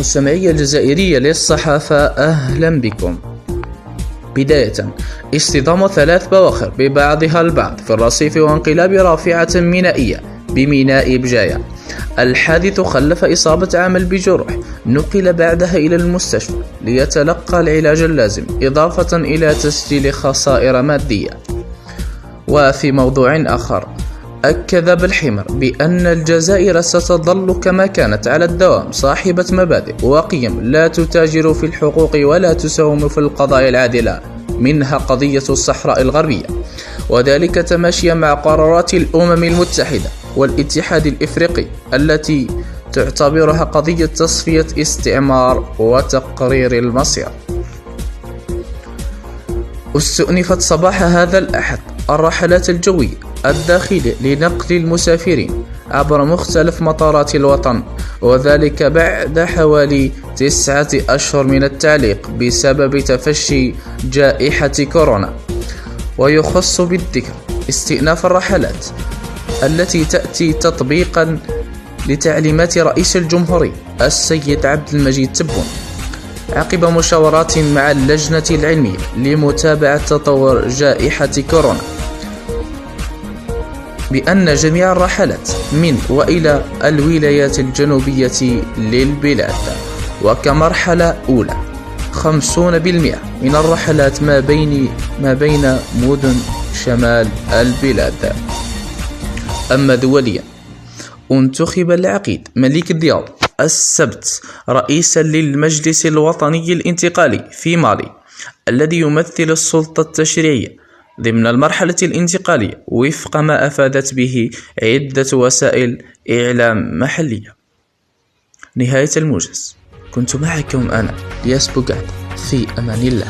المستمعية الجزائرية للصحافة، أهلا بكم. بداية، اصطدام 3 بواخر ببعضها البعض في الرصيف وانقلاب رافعة مينائية بميناء بجاية. الحادث خلف إصابة عامل بجروح، نقل بعدها إلى المستشفى ليتلقى العلاج اللازم، إضافة إلى تسجيل خسائر مادية. وفي موضوع آخر، أكد بالحمر بأن الجزائر ستظل كما كانت على الدوام صاحبة مبادئ وقيم لا تتاجر في الحقوق ولا تساهم في القضايا العادلة، منها قضية الصحراء الغربية، وذلك تماشيا مع قرارات الأمم المتحدة والاتحاد الإفريقي التي تعتبرها قضية تصفية استعمار وتقرير المصير. استؤنفت صباح هذا الأحد الرحلات الجوية الداخلية لنقل المسافرين عبر مختلف مطارات الوطن، وذلك بعد حوالي 9 أشهر من التعليق بسبب تفشي جائحة كورونا. ويخص بالذكر استئناف الرحلات التي تأتي تطبيقا لتعليمات رئيس الجمهورية السيد عبد المجيد تبون عقب مشاورات مع اللجنة العلمية لمتابعة تطور جائحة كورونا، بأن جميع الرحلات من وإلى الولايات الجنوبية للبلاد، وكمرحلة أولى 50% من الرحلات ما بين مدن شمال البلاد. أما دوليا، انتخب العقيد ملك دياب السبت رئيسا للمجلس الوطني الانتقالي في مالي، الذي يمثل السلطة التشريعية ضمن المرحلة الانتقالية وفق ما أفادت به عدة وسائل إعلام محلية. نهاية الموجز، كنت معكم أنا لياس بوغاد، في أمان الله.